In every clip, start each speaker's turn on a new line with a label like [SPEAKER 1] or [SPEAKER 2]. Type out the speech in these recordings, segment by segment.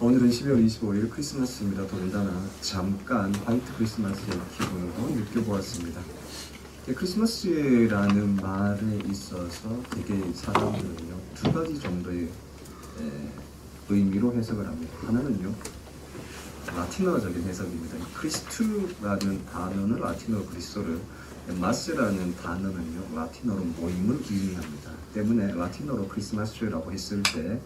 [SPEAKER 1] 오늘은 12월 25일 크리스마스입니다. 더군다나 잠깐 화이트 크리스마스의 기분도 느껴보았습니다. 크리스마스라는 말에 있어서 되게 사람들은요 두 가지 정도의 의미로 해석을 합니다. 하나는요 라틴어적인 해석입니다. 크리스투라는 단어는 라틴어 그리스도를, 마스라는 단어는요 라틴어로 모임을 의미합니다. 때문에 라틴어로 크리스마스라고 했을 때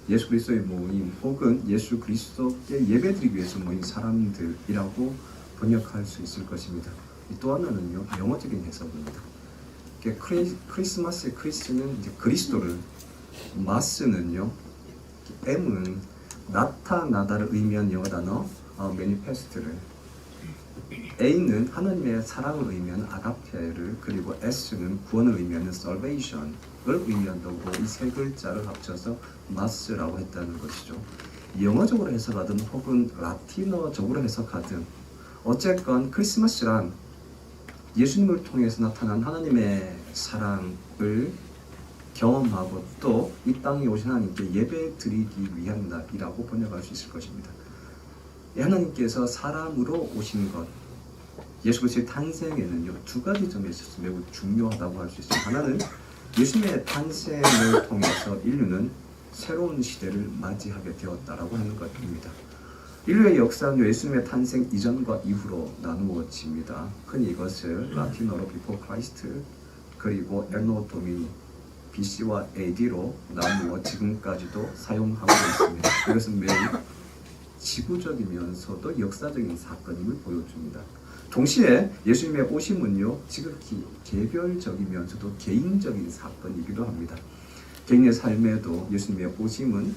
[SPEAKER 1] 예수 그리스도의 모임 혹은 예수 그리스도께 예배드리기 위해서 모인 사람들이라고 번역할 수 있을 것입니다. 또 하나는요 영어적인 해석입니다. 크리스마스의 크리스는 이제 그리스도를, 마스는요 M은 나타나다를 의미한 영어 단어 매니페스트를, A는 하나님의 사랑을 의미하는 아가페를, 그리고 S는 구원을 의미하는 salvation을 의미한다고 이 세 글자를 합쳐서 마스라고 했다는 것이죠. 영어적으로 해석하든 혹은 라틴어적으로 해석하든 어쨌건 크리스마스란 예수님을 통해서 나타난 하나님의 사랑을 경험하고 또 이 땅에 오신 하나님께 예배 드리기 위한 날이라고 번역할 수 있을 것입니다. 하나님께서 사람으로 오신 것, 예수 그리스도의 탄생에는요 두 가지 점에 있어서 매우 중요하다고 할 수 있습니다. 하나는 예수님의 탄생을 통해서 인류는 새로운 시대를 맞이하게 되었다라고 하는 것입니다. 인류의 역사는 예수님의 탄생 이전과 이후로 나누어집니다. 흔히 이것을 라틴어로 before Christ 그리고 anno domini BC와 AD로 나누어 지금까지도 사용하고 있습니다. 이것은 매우 지구적이면서도 역사적인 사건임을 보여줍니다. 동시에 예수님의 오심은요 지극히 개별적이면서도 개인적인 사건이기도 합니다. 개인의 삶에도 예수님의 오심은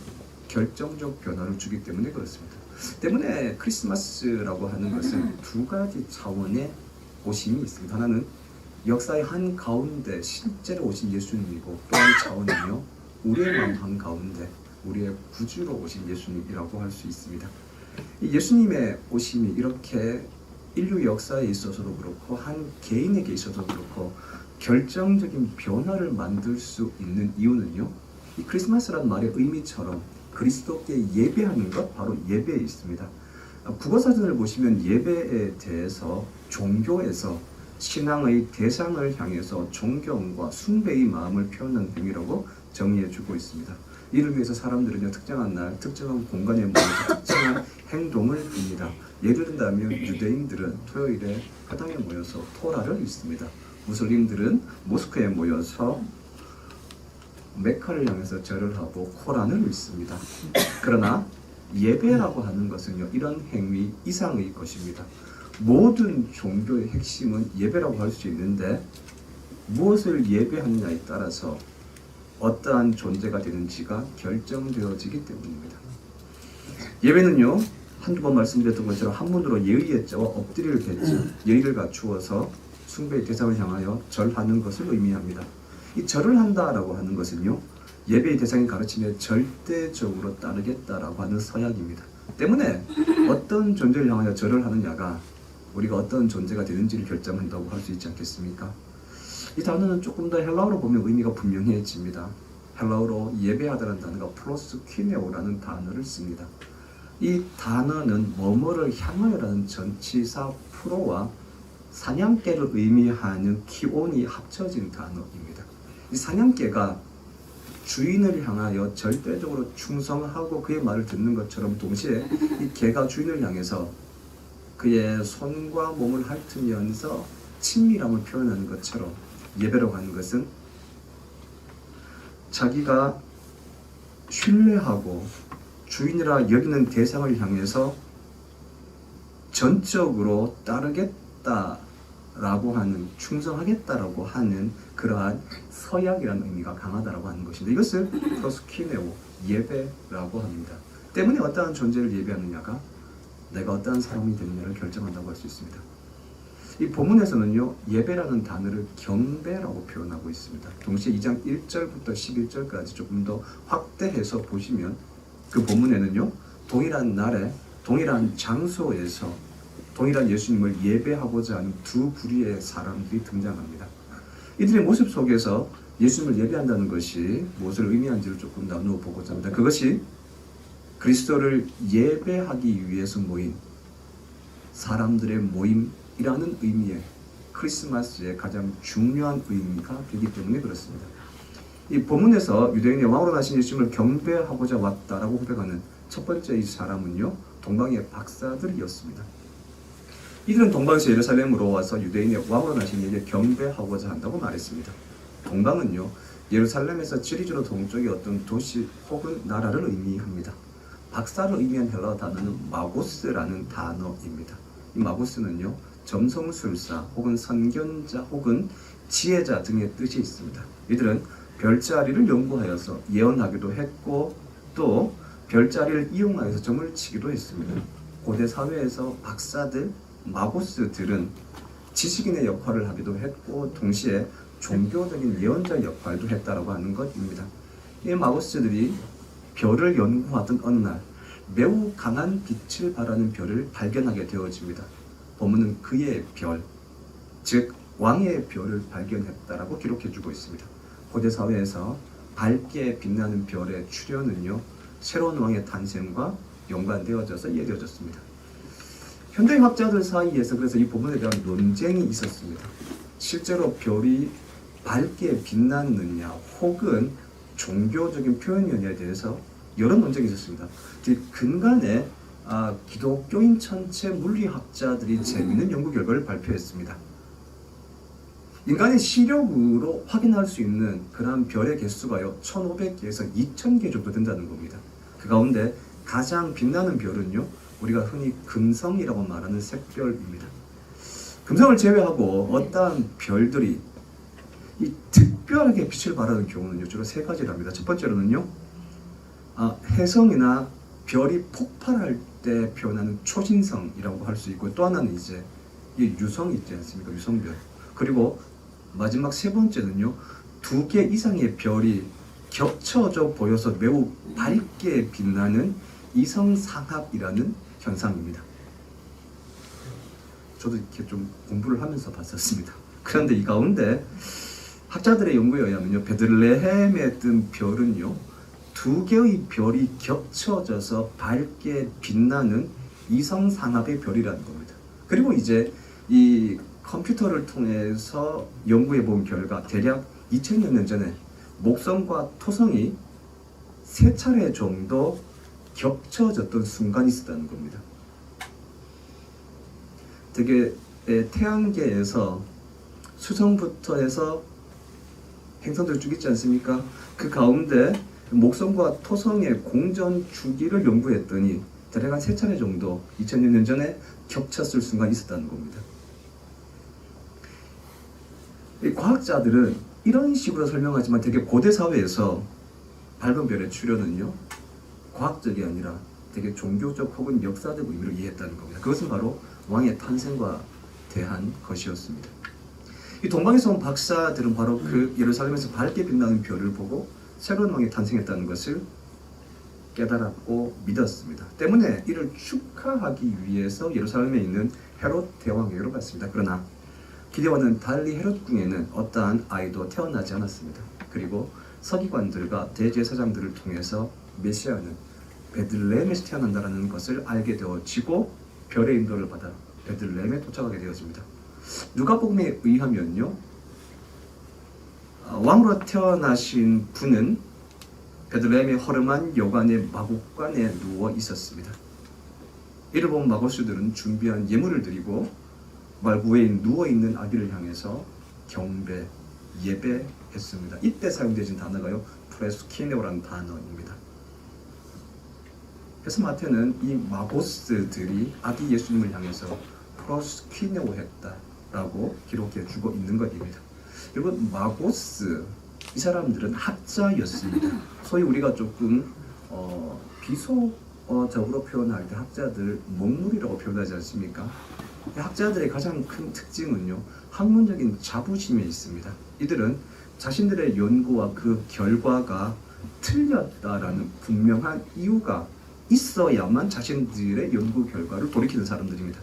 [SPEAKER 1] 결정적 변화를 주기 때문에 그렇습니다. 때문에 크리스마스라고 하는 것은 두 가지 차원의 오심이 있습니다. 하나는 역사의 한 가운데 실제로 오신 예수님이고, 또 한 차원은요 우리의 마음 한 가운데 우리의 구주로 오신 예수님이라고 할 수 있습니다. 이 예수님의 오심이 이렇게 인류 역사에 있어서도 그렇고 한 개인에게 있어서도 그렇고 결정적인 변화를 만들 수 있는 이유는요 이 크리스마스라는 말의 의미처럼 그리스도께 예배하는 것, 바로 예배에 있습니다. 국어사전을 보시면 예배에 대해서 종교에서 신앙의 대상을 향해서 존경과 숭배의 마음을 표현하는 행위라고 정의해주고 있습니다. 이를 위해서 사람들은요 특정한 날, 특정한 공간에 모여서 특정한 행동을 합니다. 예를 든다면 유대인들은 토요일에 회당에 모여서 토라를 읽습니다. 무슬림들은 모스크에 모여서 메카를 향해서 절을 하고 코란을 읽습니다. 그러나 예배라고 하는 것은요 이런 행위 이상의 것입니다. 모든 종교의 핵심은 예배라고 할 수 있는데 무엇을 예배하느냐에 따라서 어떠한 존재가 되는지가 결정되어지기 때문입니다. 예배는요 한두 번 말씀드렸던 것처럼 한문으로 예의의 자와 엎드릴 개자, 예의를 갖추어서 숭배의 대상을 향하여 절하는 것을 의미합니다. 이 절을 한다라고 하는 것은요 예배의 대상의 가르침에 절대적으로 따르겠다라고 하는 서약입니다. 때문에 어떤 존재를 향하여 절을 하느냐가 우리가 어떤 존재가 되는지를 결정한다고 할 수 있지 않겠습니까? 이 단어는 조금 더 헬라어로 보면 의미가 분명해집니다. 헬라어로 예배하다는 단어가 프로스퀴네오라는 단어를 씁니다. 이 단어는 뭐뭐를 향하여라는 전치사 프로와 사냥개를 의미하는 키온이 합쳐진 단어입니다. 이 사냥개가 주인을 향하여 절대적으로 충성하고 그의 말을 듣는 것처럼 동시에 이 개가 주인을 향해서 그의 손과 몸을 핥으면서 친밀함을 표현하는 것처럼 예배라고 하는 것은 자기가 신뢰하고 주인이라 여기는 대상을 향해서 전적으로 따르겠다라고 하는, 충성하겠다라고 하는 그러한 서약이라는 의미가 강하다라고 하는 것인데 이것을 프로스키네오, 예배라고 합니다. 때문에 어떠한 존재를 예배하느냐가 내가 어떠한 사람이 되느냐를 결정한다고 할 수 있습니다. 이 본문에서는요 예배라는 단어를 경배라고 표현하고 있습니다. 동시에 2장 1절부터 11절까지 조금 더 확대해서 보시면 그 본문에는요 동일한 날에 동일한 장소에서 동일한 예수님을 예배하고자 하는 두 부류의 사람들이 등장합니다. 이들의 모습 속에서 예수님을 예배한다는 것이 무엇을 의미하는지를 조금 나누어 보고자 합니다. 그것이 그리스도를 예배하기 위해서 모인 사람들의 모임이라는 의미의 크리스마스의 가장 중요한 의미가 되기 때문에 그렇습니다. 이 본문에서 유대인의 왕으로 나신 예수님을 경배하고자 왔다라고 고백하는 첫 번째 이 사람은요, 동방의 박사들이었습니다. 이들은 동방에서 예루살렘으로 와서 유대인의 왕으로 나신 이에게 경배하고자 한다고 말했습니다. 동방은요, 예루살렘에서 지리적으로 동쪽의 어떤 도시 혹은 나라를 의미합니다. 박사를 의미한 헬라어 단어는 마고스라는 단어입니다. 이 마고스는요, 점성술사 혹은 선견자 혹은 지혜자 등의 뜻이 있습니다. 이들은 별자리를 연구하여서 예언하기도 했고 또 별자리를 이용하여서 점을 치기도 했습니다. 고대 사회에서 박사들, 마고스들은 지식인의 역할을 하기도 했고 동시에 종교적인 예언자 역할도 했다라고 하는 것입니다. 이 마고스들이 별을 연구하던 어느 날 매우 강한 빛을 발하는 별을 발견하게 되어집니다. 본문은 그의 별, 즉 왕의 별을 발견했다라고 기록해주고 있습니다. 고대 사회에서 밝게 빛나는 별의 출현은요, 새로운 왕의 탄생과 연관되어져서 이해되어졌습니다. 현대학자들 사이에서 그래서 이 부분에 대한 논쟁이 있었습니다. 실제로 별이 밝게 빛났느냐 혹은 종교적인 표현이냐에 대해서 여러 논쟁이 있었습니다. 근간에 기독교인 천체 물리학자들이 재미있는 연구 결과를 발표했습니다. 인간의 시력으로 확인할 수 있는 그러한 별의 개수가요 1500개에서 2000개 정도 된다는 겁니다. 그 가운데 가장 빛나는 별은요, 우리가 흔히 금성이라고 말하는 색별입니다. 금성을 제외하고 어떠한 별들이 이 특별하게 빛을 발하는 경우는요, 주로 세 가지랍니다. 첫 번째로는요, 혜성이나 별이 폭발할 때 표현하는 초신성이라고 할 수 있고, 또 하나는 이제 이 유성이 있지 않습니까? 유성별. 그리고 마지막 세 번째는요, 2개 이상의 별이 겹쳐져 보여서 매우 밝게 빛나는 이성상합이라는 현상입니다. 저도 이렇게 좀 공부를 하면서 봤었습니다. 그런데 이 가운데 학자들의 연구에 의하면요, 베들레헴에 뜬 별은요, 2개의 별이 겹쳐져서 밝게 빛나는 이성상합의 별이라는 겁니다. 그리고 이제 이 컴퓨터를 통해서 연구해 본 결과 대략 2000여 년 전에 목성과 토성이 3차례 정도 겹쳐졌던 순간이 있었다는 겁니다. 되게 태양계에서 수성부터 해서 행성들 쭉 있지 않습니까? 그 가운데 목성과 토성의 공전 주기를 연구했더니 대략 한 3차례 정도 2000여 년 전에 겹쳤을 순간이 있었다는 겁니다. 이 과학자들은 이런 식으로 설명하지만 되게 고대 사회에서 밝은 별의 출현은요, 과학적이 아니라 되게 종교적 혹은 역사적 의미로 이해했다는 겁니다. 그것은 바로 왕의 탄생과 대한 것이었습니다. 이 동방에서 온 박사들은 바로 그 예루살렘에서 밝게 빛나는 별을 보고 새로운 왕이 탄생했다는 것을 깨달았고 믿었습니다. 때문에 이를 축하하기 위해서 예루살렘에 있는 헤롯 대왕에게로 갔습니다. 그러나 기대와는 달리 헤롯 궁에는 어떠한 아이도 태어나지 않았습니다. 그리고 서기관들과 대제사장들을 통해서 메시아는 베들레헴에서 태어난다는 것을 알게 되어지고 별의 인도를 받아 베들레헴에 도착하게 되었습니다. 누가복음에 의하면요, 왕으로 태어나신 분은 베들레헴의 허름한 여관의 마국간에 누워 있었습니다. 이를 본 마고스들은 준비한 예물을 드리고 말구에 누워있는 아기를 향해서 경배, 예배했습니다. 이때 사용되진 단어가요, 프레스키네오라는 단어입니다. 그래서 마태는 이 마고스들이 아기 예수님을 향해서 프레스키네오 했다라고 기록해 주고 있는 것입니다. 여러분, 마고스, 이 사람들은 학자였습니다. 소위 우리가 조금 비속어적으로 표현할 때 학자들 먹물이라고 표현하지 않습니까? 학자들의 가장 큰 특징은요, 학문적인 자부심에 있습니다. 이들은 자신들의 연구와 그 결과가 틀렸다라는 분명한 이유가 있어야만 자신들의 연구 결과를 돌이키는 사람들입니다.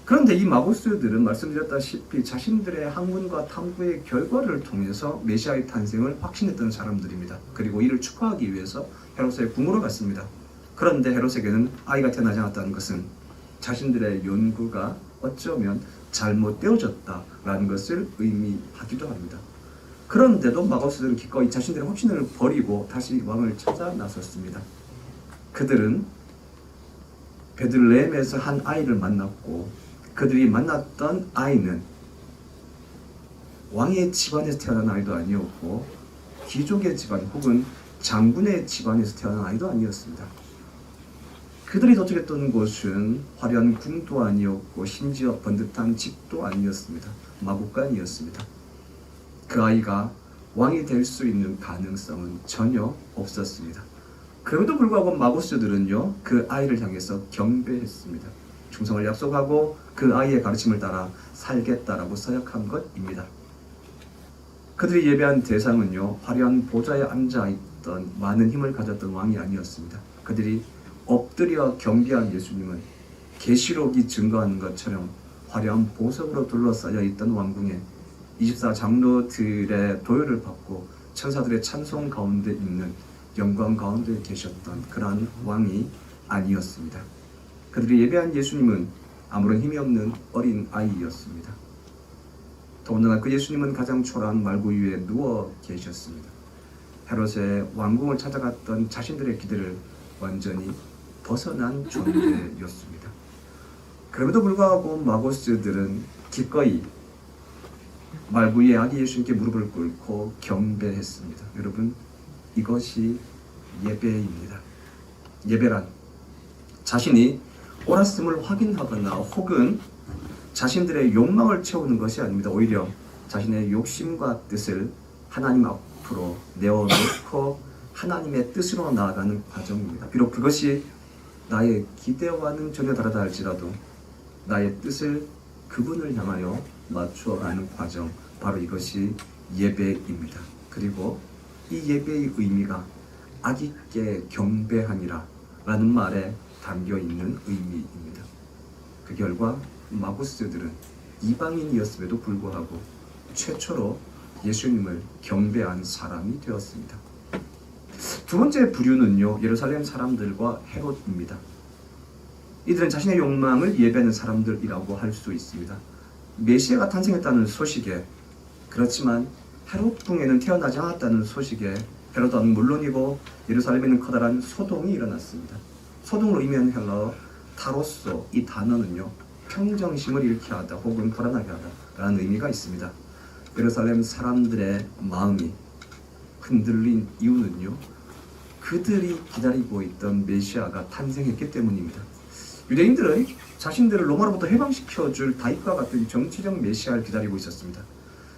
[SPEAKER 1] 그런데 이 마고스들은 말씀드렸다시피 자신들의 학문과 탐구의 결과를 통해서 메시아의 탄생을 확신했던 사람들입니다. 그리고 이를 축하하기 위해서 헤롯의 궁으로 갔습니다. 그런데 헤롯에게는 아이가 태어나지 않았다는 것은 자신들의 연구가 어쩌면 잘못되어졌다라는 것을 의미하기도 합니다. 그런데도 마고스들은 기꺼이 자신들의 확신을 버리고 다시 왕을 찾아 나섰습니다. 그들은 베들레헴에서 한 아이를 만났고 그들이 만났던 아이는 왕의 집안에서 태어난 아이도 아니었고 귀족의 집안 혹은 장군의 집안에서 태어난 아이도 아니었습니다. 그들이 도착했던 곳은 화려한 궁도 아니었고 심지어 번듯한 집도 아니었습니다. 마구간이었습니다. 그 아이가 왕이 될 수 있는 가능성은 전혀 없었습니다. 그럼에도 불구하고 마고스들은요, 그 아이를 향해서 경배했습니다. 충성을 약속하고 그 아이의 가르침을 따라 살겠다라고 서약한 것입니다. 그들이 예배한 대상은요, 화려한 보좌에 앉아있던 많은 힘을 가졌던 왕이 아니었습니다. 그들이 엎드려 경배한 예수님은 계시록이 증거하는 것처럼 화려한 보석으로 둘러싸여 있던 왕궁에 24장로들의 도열을 받고 천사들의 찬송 가운데 있는 영광 가운데 계셨던 그러한 왕이 아니었습니다. 그들이 예배한 예수님은 아무런 힘이 없는 어린 아이였습니다. 더군다나 그 예수님은 가장 초라한 말구 위에 누워 계셨습니다. 헤롯의 왕궁을 찾아갔던 자신들의 기대를 완전히 벗어난 존재였습니다. 그럼에도 불구하고 마고스들은 기꺼이 말구 위에 아기 예수님께 무릎을 꿇고 경배했습니다. 여러분, 이것이 예배입니다. 예배란 자신이 옳았음을 확인하거나 혹은 자신들의 욕망을 채우는 것이 아닙니다. 오히려 자신의 욕심과 뜻을 하나님 앞으로 내어놓고 하나님의 뜻으로 나아가는 과정입니다. 비록 그것이 나의 기대와는 전혀 다르다 할지라도 나의 뜻을 그분을 향하여 맞춰가는 과정, 바로 이것이 예배입니다. 그리고 이 예배의 의미가 아기께 경배하니라 라는 말에 담겨있는 의미입니다. 그 결과 마고스들은 이방인이었음에도 불구하고 최초로 예수님을 경배한 사람이 되었습니다. 두 번째 부류는요, 예루살렘 사람들과 헤롯입니다. 이들은 자신의 욕망을 예배하는 사람들이라고 할 수 있습니다. 메시아가 탄생했다는 소식에, 그렇지만 헤롯 궁에는 태어나지 않았다는 소식에 헤롯 왕은 물론이고 예루살렘에는 커다란 소동이 일어났습니다. 소동으로 의미하는 헬라어 타로소, 이 단어는요, 평정심을 잃게 하다 혹은 불안하게 하다 라는 의미가 있습니다. 예루살렘 사람들의 마음이 흔들린 이유는요, 그들이 기다리고 있던 메시아가 탄생했기 때문입니다. 유대인들은 자신들을 로마로부터 해방시켜줄 다윗과 같은 정치적 메시아를 기다리고 있었습니다.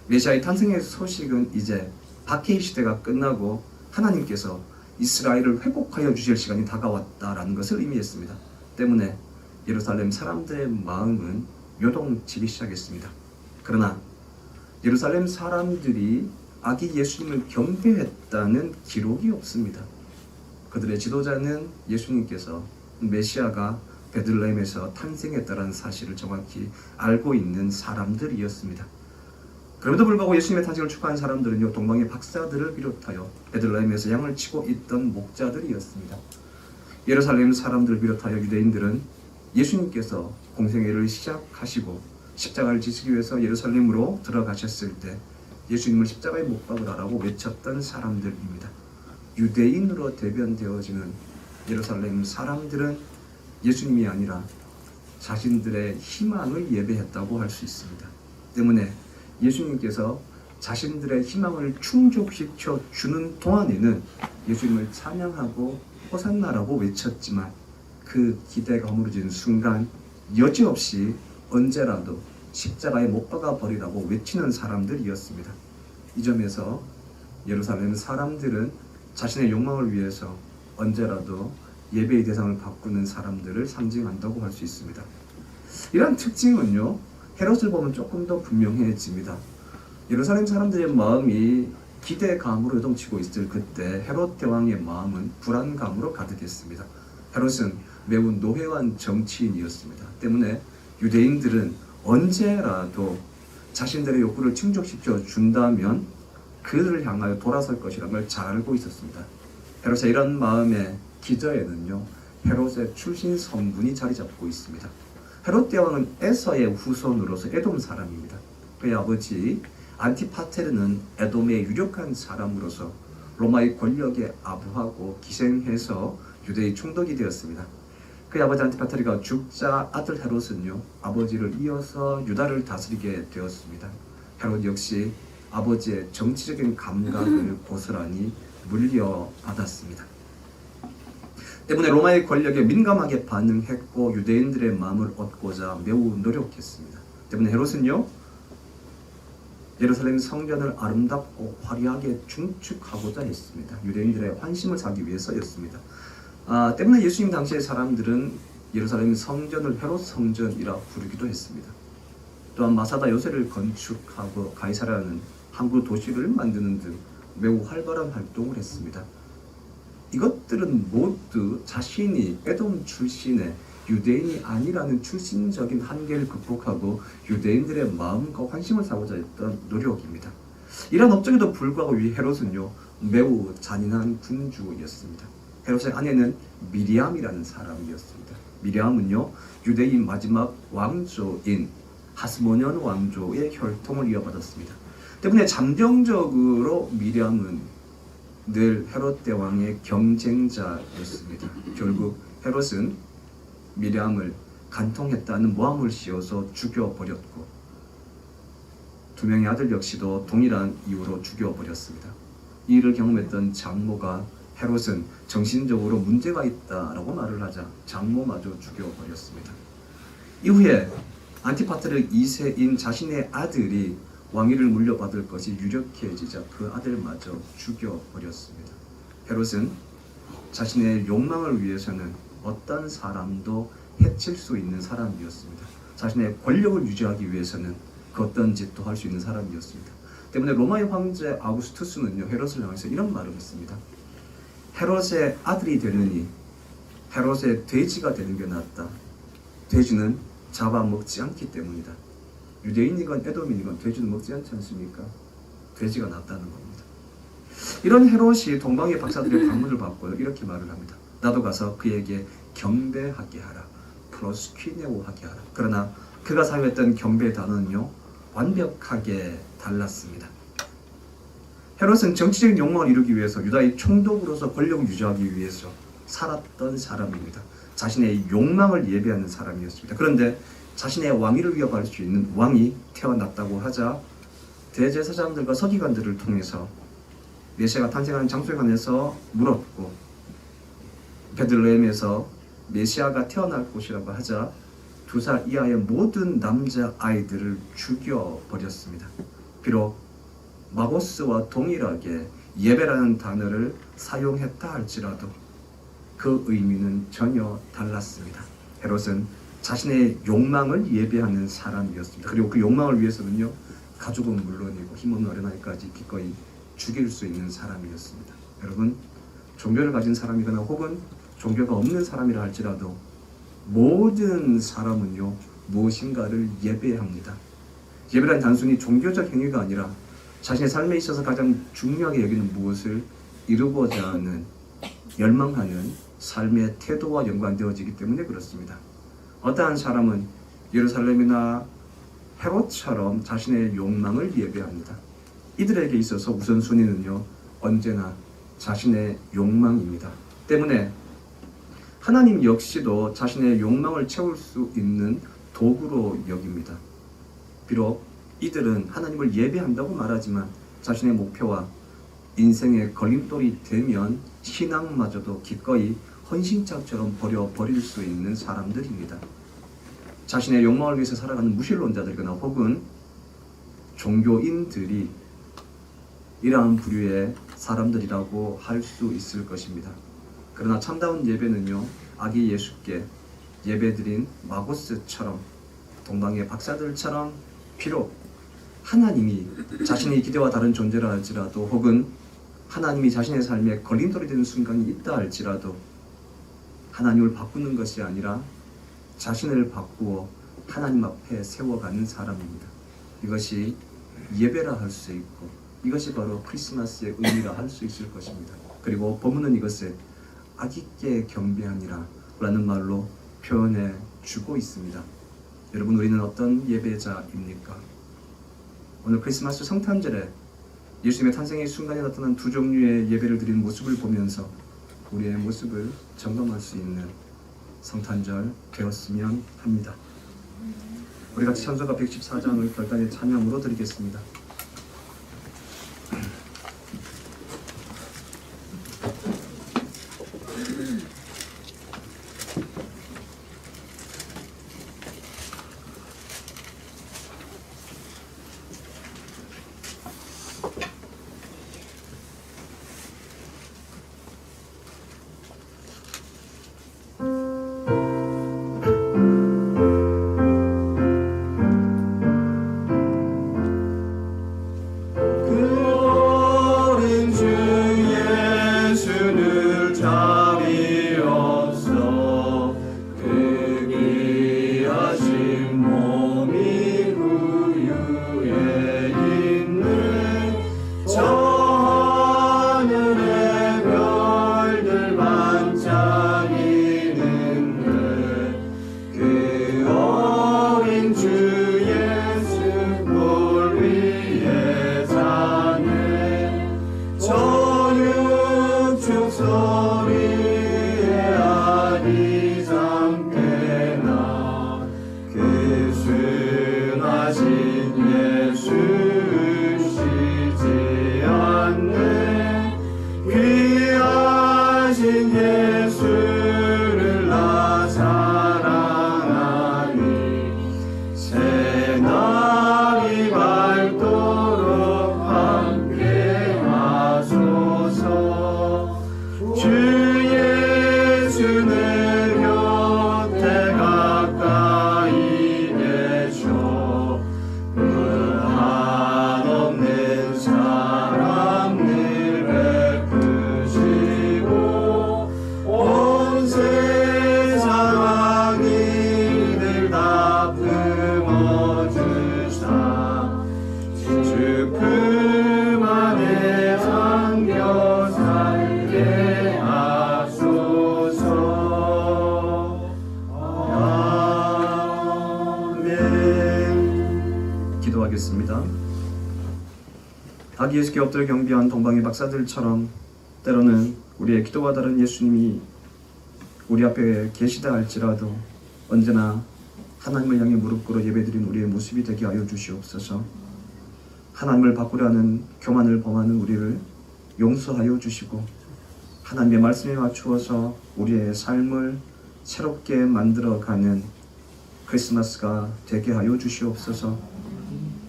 [SPEAKER 1] 메시아의 탄생의 소식은 이제 박해의 시대가 끝나고 하나님께서 이스라엘을 회복하여 주실 시간이 다가왔다라는 것을 의미했습니다. 때문에 예루살렘 사람들의 마음은 요동치기 시작했습니다. 그러나 예루살렘 사람들이 아기 예수님을 경배했다는 기록이 없습니다. 그들의 지도자는 예수님께서 메시아가 베들레헴에서 탄생했다는 사실을 정확히 알고 있는 사람들이었습니다. 그럼에도 불구하고 예수님의 탄생을 축하한 사람들은요, 동방의 박사들을 비롯하여 베들레헴에서 양을 치고 있던 목자들이었습니다. 예루살렘 사람들을 비롯하여 유대인들은 예수님께서 공생애를 시작하시고 십자가를 지시기 위해서 예루살렘으로 들어가셨을 때 예수님을 십자가에 못 박으라라고 외쳤던 사람들입니다. 유대인으로 대변되어지는 예루살렘 사람들은 예수님이 아니라 자신들의 희망을 예배했다고 할 수 있습니다. 때문에 예수님께서 자신들의 희망을 충족시켜 주는 동안에는 예수님을 찬양하고 호산나라고 외쳤지만 그 기대가 허물어지는 순간 여지없이 언제라도 십자가에 못 박아 버리라고 외치는 사람들이었습니다. 이 점에서 예루살렘 사람들은 자신의 욕망을 위해서 언제라도 예배의 대상을 바꾸는 사람들을 상징한다고 할 수 있습니다. 이러한 특징은요, 헤롯을 보면 조금 더 분명해집니다. 예루살렘 사람들의 마음이 기대감으로 요동치고 있을 그때 헤롯 대왕의 마음은 불안감으로 가득했습니다. 헤롯은 매우 노회한 정치인이었습니다. 때문에 유대인들은 언제라도 자신들의 욕구를 충족시켜 준다면 그들을 향하여 돌아설 것이라는 걸 잘 알고 있었습니다. 헤롯의 이런 마음의 기저에는요, 헤롯의 출신 성분이 자리 잡고 있습니다. 헤롯 대왕은 에서의 후손으로서 에돔 사람입니다. 그의 아버지 안티파테르는 에돔의 유력한 사람으로서 로마의 권력에 아부하고 기생해서 유대의 총독이 되었습니다. 그의 아버지 안티파테르가 죽자 아들 헤롯은요, 아버지를 이어서 유다를 다스리게 되었습니다. 헤롯 역시 아버지의 정치적인 감각을 고스란히 물려받았습니다. 때문에 로마의 권력에 민감하게 반응했고 유대인들의 마음을 얻고자 매우 노력했습니다. 때문에 헤롯은요, 예루살렘 성전을 아름답고 화려하게 중축하고자 했습니다. 유대인들의 환심을 사기 위해서였습니다. 때문에 예수님 당시의 사람들은 예루살렘 성전을 헤롯 성전이라 부르기도 했습니다. 또한 마사다 요새를 건축하고 가이사라는 항구 도시를 만드는 등 매우 활발한 활동을 했습니다. 이것들은 모두 자신이 에돔 출신의 유대인이 아니라는 출신적인 한계를 극복하고 유대인들의 마음과 환심을 사고자 했던 노력입니다. 이러한 업적에도 불구하고 이 헤롯은요, 매우 잔인한 군주였습니다. 헤롯의 아내는 미리암이라는 사람이었습니다. 미리암은요, 유대인 마지막 왕조인 하스모니안 왕조의 혈통을 이어받았습니다. 때문에 잠정적으로 미리암은 늘 헤롯 대왕의 경쟁자였습니다. 결국 헤롯은 미리암을 간통했다는 모함을 씌워서 죽여버렸고 두 명의 아들 역시도 동일한 이유로 죽여버렸습니다. 이 일을 경험했던 장모가 헤롯은 정신적으로 문제가 있다라고 말을 하자 장모마저 죽여버렸습니다. 이후에 안티파테르 2세인 자신의 아들이 왕위를 물려받을 것이 유력해지자 그 아들마저 죽여버렸습니다. 헤롯은 자신의 욕망을 위해서는 어떤 사람도 해칠 수 있는 사람이었습니다. 자신의 권력을 유지하기 위해서는 그 어떤 짓도 할 수 있는 사람이었습니다. 때문에 로마의 황제 아우구스투스는요, 헤롯을 향해서 이런 말을 했습니다. 헤롯의 아들이 되느니 헤롯의 돼지가 되는 게 낫다. 돼지는 잡아먹지 않기 때문이다. 유대인이건 에돔인이건 돼지는 먹지 않지 않습니까? 돼지가 낫다는 겁니다. 이런 헤롯이 동방의 박사들의 방문을 받고 이렇게 말을 합니다. 나도 가서 그에게 경배하게 하라. 프로스퀴네오하게 하라. 그러나 그가 사용했던 경배의 단어는요, 완벽하게 달랐습니다. 헤롯은 정치적인 욕망을 이루기 위해서 유다의 총독으로서 권력을 유지하기 위해서 살았던 사람입니다. 자신의 욕망을 예배하는 사람이었습니다. 그런데 자신의 왕위를 위협할 수 있는 왕이 태어났다고 하자 대제사장들과 서기관들을 통해서 메시아가 탄생하는 장소에 관해서 물었고 베들레헴에서 메시아가 태어날 곳이라고 하자 2살 이하의 모든 남자 아이들을 죽여버렸습니다. 비록 마고스와 동일하게 예배라는 단어를 사용했다 할지라도 그 의미는 전혀 달랐습니다. 헤롯은 자신의 욕망을 예배하는 사람이었습니다. 그리고 그 욕망을 위해서는요, 가족은 물론이고 힘없는 어린아이까지 기꺼이 죽일 수 있는 사람이었습니다. 여러분, 종교를 가진 사람이거나 혹은 종교가 없는 사람이라 할지라도 모든 사람은요, 무엇인가를 예배합니다. 예배란 단순히 종교적 행위가 아니라 자신의 삶에 있어서 가장 중요하게 여기는 무엇을 이루고자 하는 열망하는 삶의 태도와 연관되어지기 때문에 그렇습니다. 어떠한 사람은 예루살렘이나 헤롯처럼 자신의 욕망을 예배합니다. 이들에게 있어서 우선순위는요, 언제나 자신의 욕망입니다. 때문에 하나님 역시도 자신의 욕망을 채울 수 있는 도구로 여깁니다. 비록 이들은 하나님을 예배한다고 말하지만 자신의 목표와 인생의 걸림돌이 되면 신앙마저도 기꺼이 헌신짝처럼 버려버릴 수 있는 사람들입니다. 자신의 욕망을 위해서 살아가는 무신론자들이거나 혹은 종교인들이 이러한 부류의 사람들이라고 할 수 있을 것입니다. 그러나 참다운 예배는요, 아기 예수께 예배드린 마고스처럼 동방의 박사들처럼 비록 하나님이 자신의 기대와 다른 존재라 할지라도 혹은 하나님이 자신의 삶에 걸림돌이 되는 순간이 있다 할지라도 하나님을 바꾸는 것이 아니라 자신을 바꾸어 하나님 앞에 세워가는 사람입니다. 이것이 예배라 할 수 있고 이것이 바로 크리스마스의 의미라 할 수 있을 것입니다. 그리고 본문은 이것을 아기께 경배하니라 라는 말로 표현해 주고 있습니다. 여러분, 우리는 어떤 예배자입니까? 오늘 크리스마스 성탄절에 예수님의 탄생의 순간에 나타난 두 종류의 예배를 드리는 모습을 보면서 우리의 모습을 점검할 수 있는 성탄절 되었으면 합니다. 우리 같이 찬송가 114장을 결단의 찬양으로 드리겠습니다. 기도하겠습니다. 아기 예수께 엎드려 경배한 동방의 박사들처럼 때로는 우리의 기도와 다른 예수님이 우리 앞에 계시다 할지라도 언제나 하나님을 향해 무릎 꿇어 예배드린 우리의 모습이 되게 하여 주시옵소서. 하나님을 바꾸려는 교만을 범하는 우리를 용서하여 주시고 하나님의 말씀에 맞추어서 우리의 삶을 새롭게 만들어가는 크리스마스가 되게 하여 주시옵소서.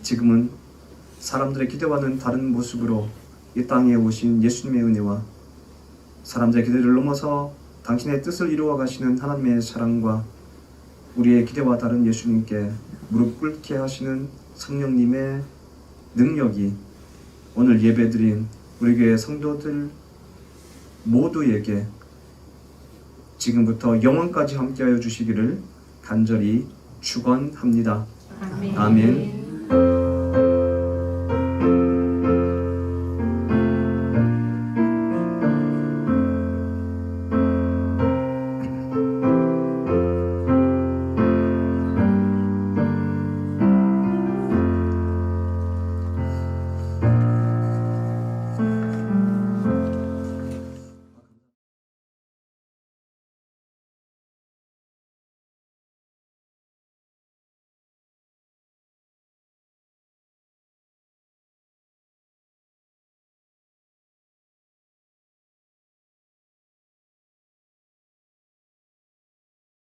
[SPEAKER 1] 지금은 사람들의 기대와는 다른 모습으로 이 땅에 오신 예수님의 은혜와 사람들의 기대를 넘어서 당신의 뜻을 이루어 가시는 하나님의 사랑과 우리의 기대와 다른 예수님께 무릎 꿇게 하시는 성령님의 능력이 오늘 예배드린 우리 교회 성도들 모두에게 지금부터 영원까지 함께하여 주시기를 간절히 축원합니다. 아멘.